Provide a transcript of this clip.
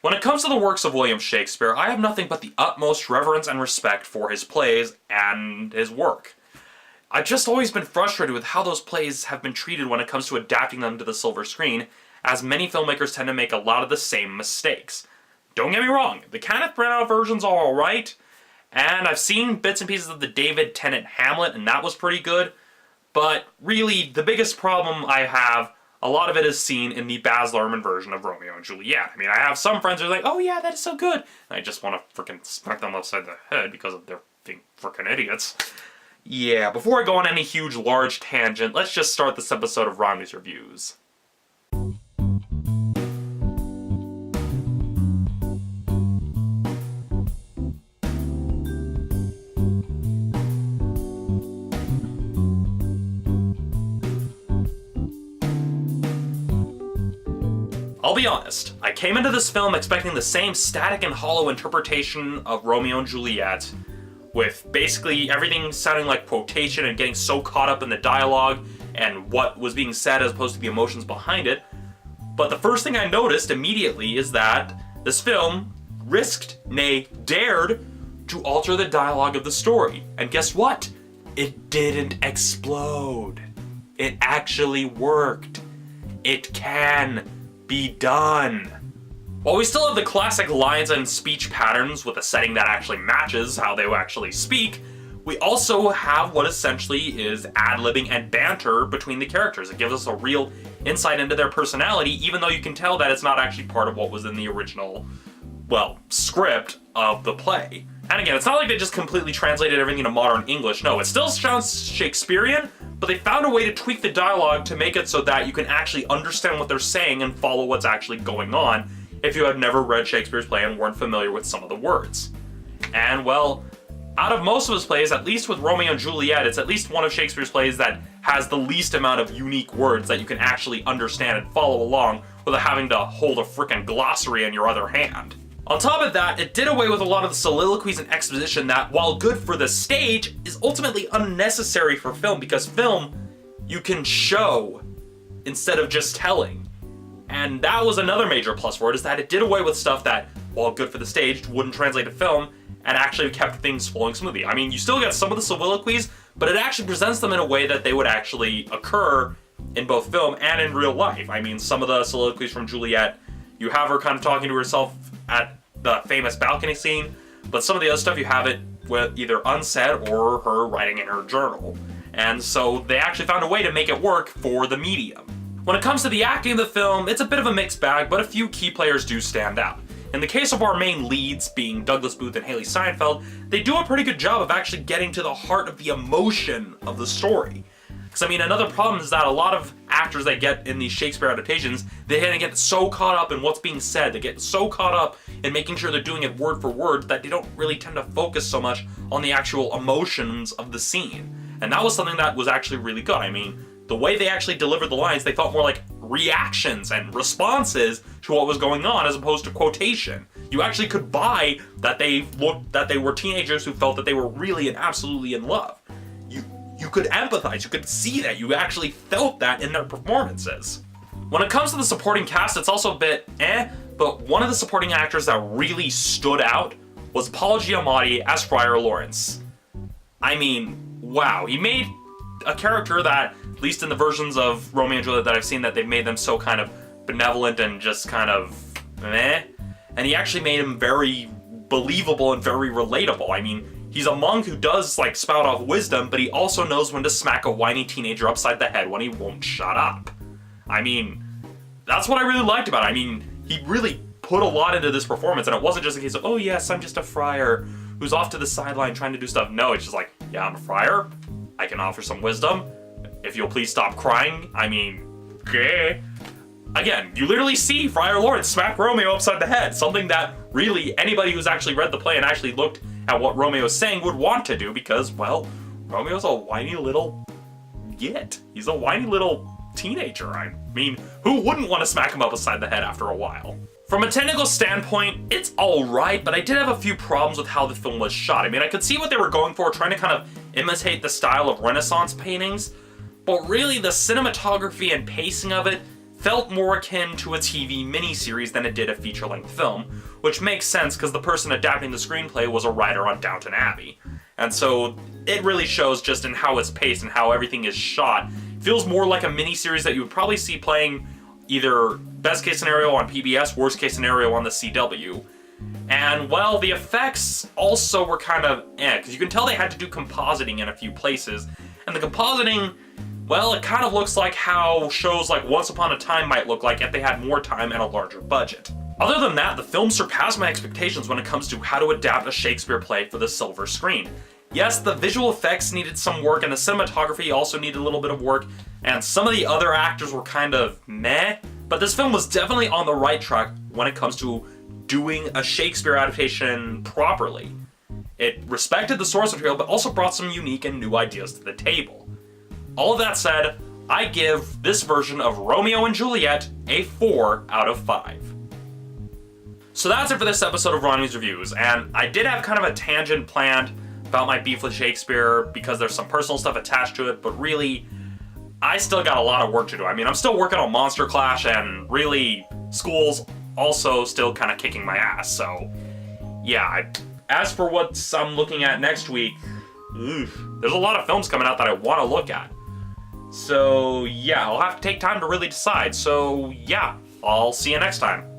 When it comes to the works of William Shakespeare, I have nothing but the utmost reverence and respect for his plays and his work. I've just always been frustrated with how those plays have been treated when it comes to adapting them to the silver screen, as many filmmakers tend to make a lot of the same mistakes. Don't get me wrong, the Kenneth Branagh versions are alright, and I've seen bits and pieces of the David Tennant Hamlet, and that was pretty good, but really, the biggest problem I have, a lot of it is seen in the Baz Luhrmann version of Romeo and Juliet. I mean, I have some friends who are like, oh yeah, that is so good. And I just want to freaking smack them upside the head because of their freaking idiots. Yeah, before I go on any huge, large tangent, let's just start this episode of Romney's Reviews. I'll be honest, I came into this film expecting the same static and hollow interpretation of Romeo and Juliet, with basically everything sounding like quotation and getting so caught up in the dialogue and what was being said as opposed to the emotions behind it. But the first thing I noticed immediately is that this film risked, nay, dared, to alter the dialogue of the story. And guess what? It didn't explode. It actually worked. It can be done. While we still have the classic lines and speech patterns with a setting that actually matches how they actually speak, we also have what essentially is ad-libbing and banter between the characters. It gives us a real insight into their personality, even though you can tell that it's not actually part of what was in the original, well, script of the play. And again, it's not like they just completely translated everything to modern English. No, it still sounds Shakespearean, but they found a way to tweak the dialogue to make it so that you can actually understand what they're saying and follow what's actually going on if you have never read Shakespeare's play and weren't familiar with some of the words. And well, out of most of his plays, at least with Romeo and Juliet, it's at least one of Shakespeare's plays that has the least amount of unique words that you can actually understand and follow along without having to hold a frickin' glossary in your other hand. On top of that, it did away with a lot of the soliloquies and exposition that, while good for the stage, is ultimately unnecessary for film, because film, you can show instead of just telling. And that was another major plus for it, is that it did away with stuff that, while good for the stage, wouldn't translate to film, and actually kept things flowing smoothly. I mean, you still get some of the soliloquies, but it actually presents them in a way that they would actually occur in both film and in real life. I mean, some of the soliloquies from Juliet, you have her kind of talking to herself at the famous balcony scene, but some of the other stuff you have it with either unsaid or her writing in her journal. And so they actually found a way to make it work for the medium. When it comes to the acting of the film, it's a bit of a mixed bag, but a few key players do stand out. In the case of our main leads, being Douglas Booth and Haley Steinfeld, they do a pretty good job of actually getting to the heart of the emotion of the story. Because, I mean, another problem is that a lot of actors that get in these Shakespeare adaptations, they get so caught up in what's being said, they get so caught up in making sure they're doing it word for word that they don't really tend to focus so much on the actual emotions of the scene. And that was something that was actually really good. I mean, the way they actually delivered the lines, they felt more like reactions and responses to what was going on as opposed to quotation. You actually could buy that they were teenagers who felt that they were really and absolutely in love. You could empathize, you could see that, you actually felt that in their performances. When it comes to the supporting cast, it's also a bit but one of the supporting actors that really stood out was Paul Giamatti as Friar Lawrence. I mean, wow, he made a character that, at least in the versions of Romeo and Juliet that I've seen, that they've made them so kind of benevolent and just kind of meh, and he actually made him very believable and very relatable. I mean, he's a monk who does, like, spout off wisdom, but he also knows when to smack a whiny teenager upside the head when he won't shut up. I mean, that's what I really liked about it. I mean, he really put a lot into this performance, and it wasn't just a case of, oh yes, I'm just a friar who's off to the sideline trying to do stuff. No, it's just like, yeah, I'm a friar, I can offer some wisdom, if you'll please stop crying, I mean, okay. Again, you literally see Friar Lawrence smack Romeo upside the head, something that really anybody who's actually read the play and actually looked at what Romeo is saying would want to do, because, well, Romeo's a whiny little git. He's a whiny little teenager. I mean, who wouldn't want to smack him upside the head after a while? From a technical standpoint, it's alright, but I did have a few problems with how the film was shot. I mean, I could see what they were going for, trying to kind of imitate the style of Renaissance paintings, but really the cinematography and pacing of it felt more akin to a TV miniseries than it did a feature-length film, which makes sense because the person adapting the screenplay was a writer on Downton Abbey. And so it really shows just in how it's paced and how everything is shot. It feels more like a miniseries that you would probably see playing either best case scenario on PBS, worst case scenario on the CW. And, well, the effects also were kind of because you can tell they had to do compositing in a few places. And the compositing, well, it kind of looks like how shows like Once Upon a Time might look like if they had more time and a larger budget. Other than that, the film surpassed my expectations when it comes to how to adapt a Shakespeare play for the silver screen. Yes, the visual effects needed some work, and the cinematography also needed a little bit of work, and some of the other actors were kind of meh, but this film was definitely on the right track when it comes to doing a Shakespeare adaptation properly. It respected the source material, but also brought some unique and new ideas to the table. All of that said, I give this version of Romeo and Juliet a 4 out of 5. So that's it for this episode of Ronnie's Reviews, and I did have kind of a tangent planned about my beef with Shakespeare because there's some personal stuff attached to it, but really, I still got a lot of work to do. I mean, I'm still working on Monster Clash, and really, school's also still kind of kicking my ass, so yeah. As for what I'm looking at next week, there's a lot of films coming out that I want to look at. So yeah, I'll have to take time to really decide. So yeah, I'll see you next time.